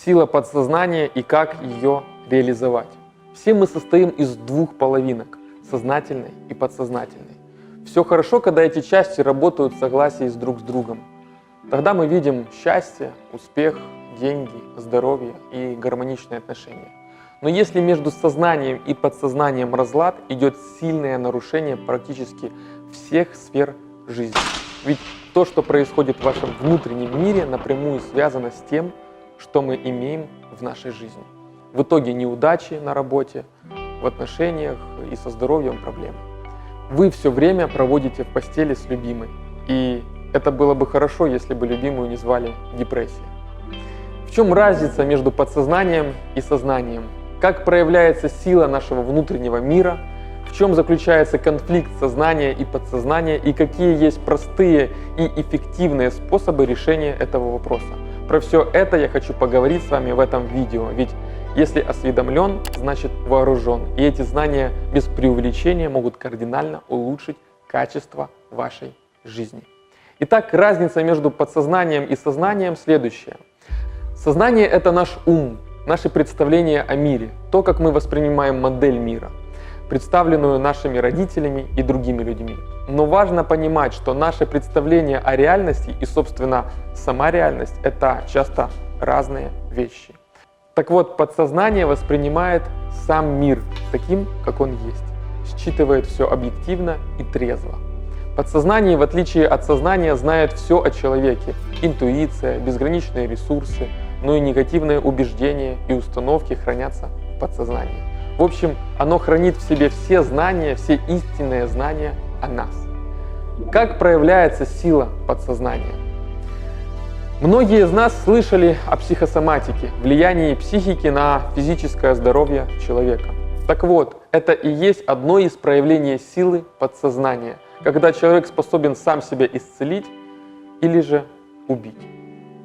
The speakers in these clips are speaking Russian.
сила подсознания и как ее реализовать. Все мы состоим из двух половинок – сознательной и подсознательной. Все хорошо, когда эти части работают в согласии друг с другом. Тогда мы видим счастье, успех, деньги, здоровье и гармоничные отношения. Но если между сознанием и подсознанием разлад, идет сильное нарушение практически всех сфер жизни. Ведь то, что происходит в вашем внутреннем мире, напрямую связано с тем, что мы имеем в нашей жизни. В итоге неудачи на работе, в отношениях и со здоровьем проблемы. Вы все время проводите в постели с любимой. И это было бы хорошо, если бы любимую не звали депрессия. В чем разница между подсознанием и сознанием? Как проявляется сила нашего внутреннего мира? В чем заключается конфликт сознания и подсознания? И какие есть простые и эффективные способы решения этого вопроса? Про все это я хочу поговорить с вами в этом видео. Ведь если осведомлен, значит вооружен. И эти знания без преувеличения могут кардинально улучшить качество вашей жизни. Итак, разница между подсознанием и сознанием следующая. Сознание – это наш ум, наши представления о мире, то, как мы воспринимаем модель мира, представленную нашими родителями и другими людьми. Но важно понимать, что наше представление о реальности и, собственно, сама реальность – это часто разные вещи. Так вот, подсознание воспринимает сам мир таким, как он есть, считывает все объективно и трезво. Подсознание, в отличие от сознания, знает все о человеке – интуиция, безграничные ресурсы, но и негативные убеждения и установки хранятся в подсознании. В общем, оно хранит в себе все знания, все истинные знания о нас. Как проявляется сила подсознания? Многие из нас слышали о психосоматике, влиянии психики на физическое здоровье человека. Так вот, это и есть одно из проявлений силы подсознания, когда человек способен сам себя исцелить или же убить.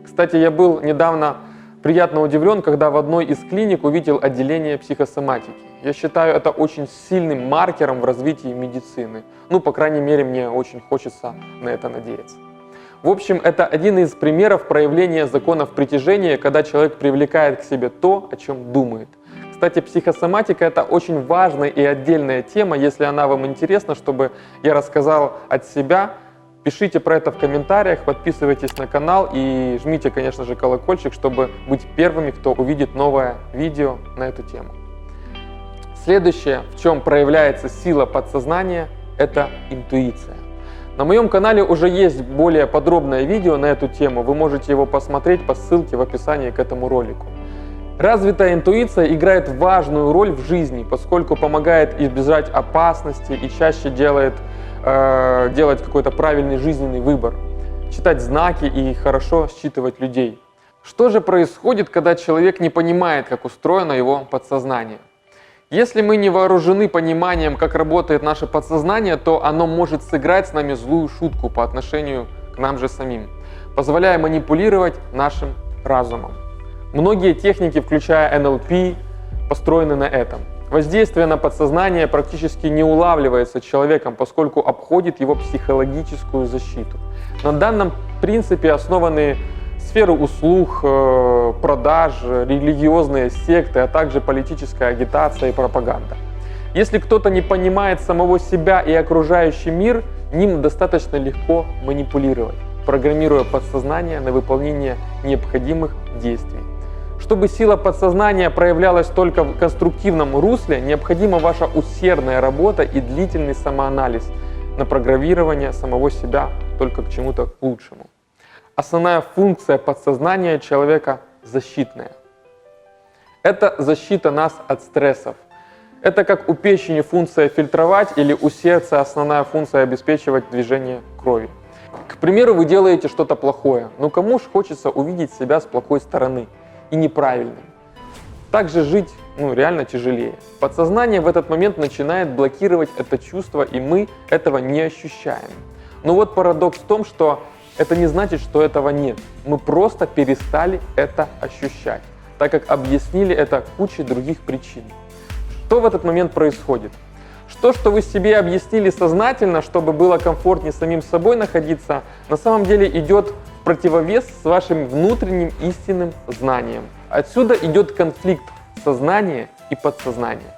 Кстати, я был недавно приятно удивлен, когда в одной из клиник увидел отделение психосоматики. Я считаю это очень сильным маркером в развитии медицины. По крайней мере, мне очень хочется на это надеяться. В общем, это один из примеров проявления законов притяжения, когда человек привлекает к себе то, о чем думает. Кстати, психосоматика – это очень важная и отдельная тема. Если она вам интересна, чтобы я рассказал от себя, пишите про это в комментариях, подписывайтесь на канал и жмите, конечно же, колокольчик, чтобы быть первыми, кто увидит новое видео на эту тему. Следующее, в чем проявляется сила подсознания, это интуиция. На моем канале уже есть более подробное видео на эту тему, вы можете его посмотреть по ссылке в описании к этому ролику. Развитая интуиция играет важную роль в жизни, поскольку помогает избежать опасности и чаще делать какой-то правильный жизненный выбор, читать знаки и хорошо считывать людей. Что же происходит, когда человек не понимает, как устроено его подсознание? Если мы не вооружены пониманием, как работает наше подсознание, то оно может сыграть с нами злую шутку по отношению к нам же самим, позволяя манипулировать нашим разумом. Многие техники, включая НЛП, построены на этом. Воздействие на подсознание практически не улавливается человеком, поскольку обходит его психологическую защиту. На данном принципе основаны сферы услуг, продаж, религиозные секты, а также политическая агитация и пропаганда. Если кто-то не понимает самого себя и окружающий мир, ним достаточно легко манипулировать, программируя подсознание на выполнение необходимых действий. Чтобы сила подсознания проявлялась только в конструктивном русле, необходима ваша усердная работа и длительный самоанализ на программирование самого себя только к чему-то лучшему. Основная функция подсознания человека защитная. Это защита нас от стрессов. Это как у печени функция фильтровать или у сердца основная функция обеспечивать движение крови. К примеру, вы делаете что-то плохое, но кому ж хочется увидеть себя с плохой стороны и неправильным. Также жить реально тяжелее. Подсознание в этот момент начинает блокировать это чувство, и мы этого не ощущаем. Но вот парадокс в том, что это не значит, что этого нет. Мы просто перестали это ощущать, так как объяснили это кучей других причин. Что в этот момент происходит? То, что вы себе объяснили сознательно, чтобы было комфортнее самим собой находиться, на самом деле идет в противовес с вашим внутренним истинным знанием. Отсюда идет конфликт сознания и подсознания.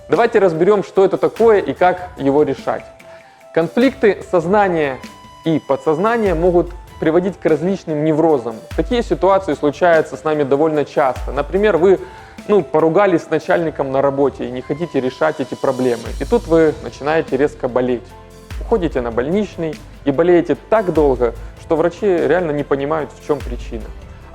Давайте разберем, что это такое и как его решать. Конфликты сознания и подсознания могут приводить к различным неврозам. Такие ситуации случаются с нами довольно часто. Например, вы поругались с начальником на работе и не хотите решать эти проблемы. И тут вы начинаете резко болеть. Уходите на больничный и болеете так долго, что врачи реально не понимают, в чем причина.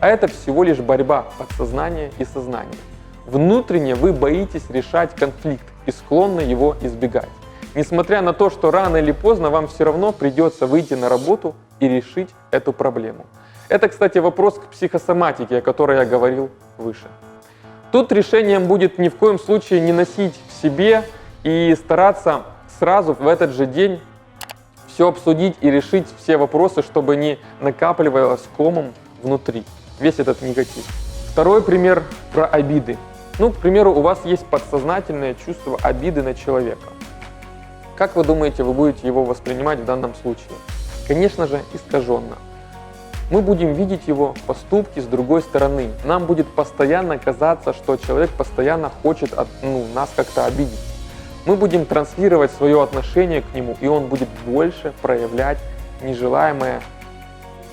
А это всего лишь борьба подсознания и сознания. Внутренне вы боитесь решать конфликт и склонны его избегать. Несмотря на то, что рано или поздно вам все равно придется выйти на работу и решить эту проблему. Это, кстати, вопрос к психосоматике, о которой я говорил выше. Тут решением будет ни в коем случае не носить в себе и стараться сразу в этот же день все обсудить и решить все вопросы, чтобы не накапливалось комом внутри весь этот негатив. Второй пример про обиды. К примеру, у вас есть подсознательное чувство обиды на человека. Как вы думаете, вы будете его воспринимать в данном случае? Конечно же, искаженно. Мы будем видеть его поступки с другой стороны. Нам будет постоянно казаться, что человек постоянно хочет нас как-то обидеть. Мы будем транслировать свое отношение к нему, и он будет больше проявлять нежелаемое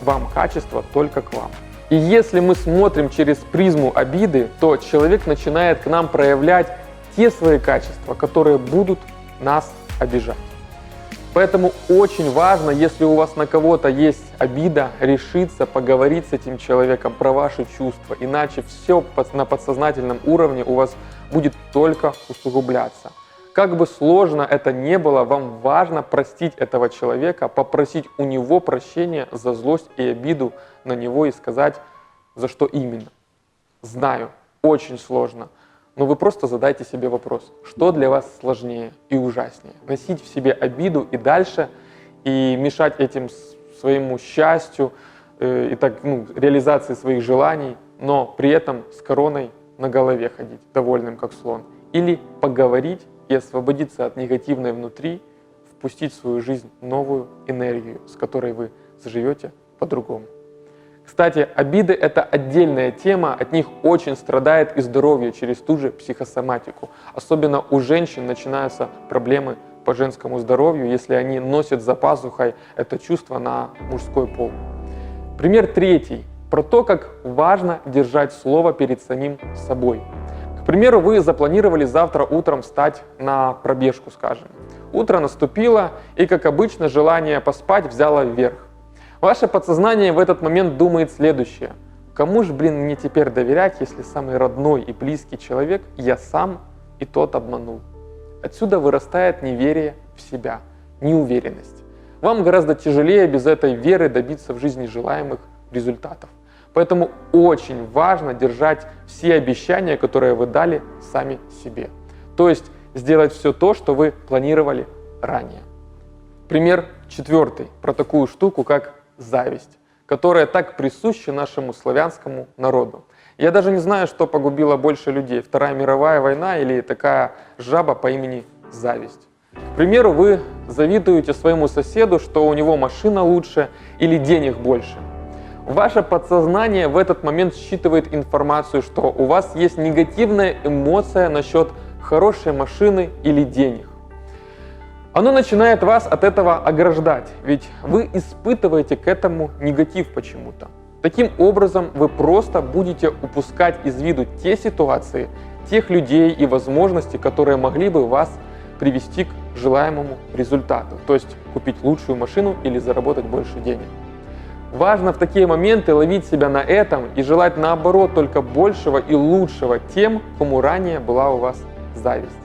вам качество только к вам. И если мы смотрим через призму обиды, то человек начинает к нам проявлять те свои качества, которые будут нас обижать. Поэтому очень важно, если у вас на кого-то есть обида, решиться поговорить с этим человеком про ваши чувства, иначе все на подсознательном уровне у вас будет только усугубляться. Как бы сложно это ни было, вам важно простить этого человека, попросить у него прощения за злость и обиду на него и сказать, за что именно. Знаю, очень сложно. Но вы просто задайте себе вопрос, что для вас сложнее и ужаснее? Носить в себе обиду и дальше, и мешать этим своему счастью, и так, реализации своих желаний, но при этом с короной на голове ходить, довольным как слон. Или поговорить и освободиться от негативной внутри, впустить в свою жизнь новую энергию, с которой вы заживете по-другому. Кстати, обиды – это отдельная тема, от них очень страдает и здоровье через ту же психосоматику. Особенно у женщин начинаются проблемы по женскому здоровью, если они носят за пазухой это чувство на мужской пол. Пример третий. Про то, как важно держать слово перед самим собой. К примеру, вы запланировали завтра утром встать на пробежку, скажем. Утро наступило, и, как обычно, желание поспать взяло вверх. Ваше подсознание в этот момент думает следующее. Кому же, мне теперь доверять, если самый родной и близкий человек я сам и тот обманул? Отсюда вырастает неверие в себя, неуверенность. Вам гораздо тяжелее без этой веры добиться в жизни желаемых результатов. Поэтому очень важно держать все обещания, которые вы дали сами себе. То есть сделать все то, что вы планировали ранее. Пример четвертый про такую штуку, как зависть, которая так присуща нашему славянскому народу. Я даже не знаю, что погубило больше людей, Вторая мировая война или такая жаба по имени зависть. К примеру, вы завидуете своему соседу, что у него машина лучше или денег больше. Ваше подсознание в этот момент считывает информацию, что у вас есть негативная эмоция насчет хорошей машины или денег. Оно начинает вас от этого ограждать, ведь вы испытываете к этому негатив почему-то. Таким образом, вы просто будете упускать из виду те ситуации, тех людей и возможности, которые могли бы вас привести к желаемому результату, то есть купить лучшую машину или заработать больше денег. Важно в такие моменты ловить себя на этом и желать наоборот только большего и лучшего тем, кому ранее была у вас зависть.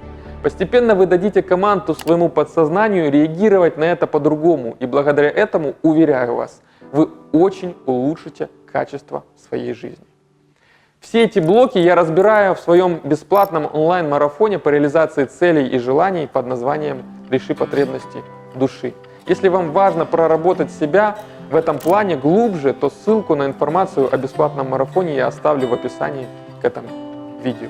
Постепенно вы дадите команду своему подсознанию реагировать на это по-другому, и благодаря этому, уверяю вас, вы очень улучшите качество своей жизни. Все эти блоки я разбираю в своем бесплатном онлайн-марафоне по реализации целей и желаний под названием «Реши потребности души». Если вам важно проработать себя в этом плане глубже, то ссылку на информацию о бесплатном марафоне я оставлю в описании к этому видео.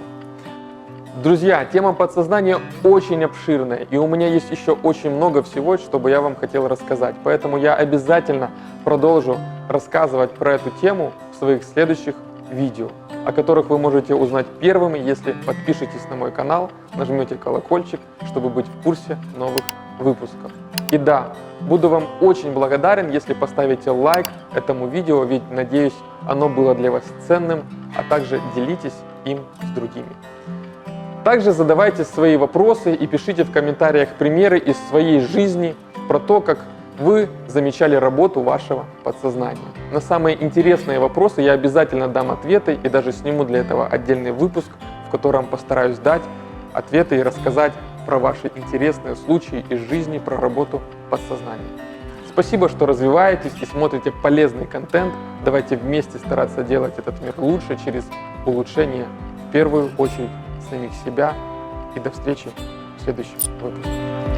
Друзья, тема подсознания очень обширная, и у меня есть еще очень много всего, чтобы я вам хотел рассказать. Поэтому я обязательно продолжу рассказывать про эту тему в своих следующих видео, о которых вы можете узнать первыми, если подпишетесь на мой канал, нажмете колокольчик, чтобы быть в курсе новых выпусков. И да, буду вам очень благодарен, если поставите лайк этому видео, ведь, надеюсь, оно было для вас ценным, а также делитесь им с другими. Также задавайте свои вопросы и пишите в комментариях примеры из своей жизни про то, как вы замечали работу вашего подсознания. На самые интересные вопросы я обязательно дам ответы и даже сниму для этого отдельный выпуск, в котором постараюсь дать ответы и рассказать про ваши интересные случаи из жизни, про работу подсознания. Спасибо, что развиваетесь и смотрите полезный контент. Давайте вместе стараться делать этот мир лучше через улучшение, в первую очередь, самих себя. И до встречи в следующем выпуске.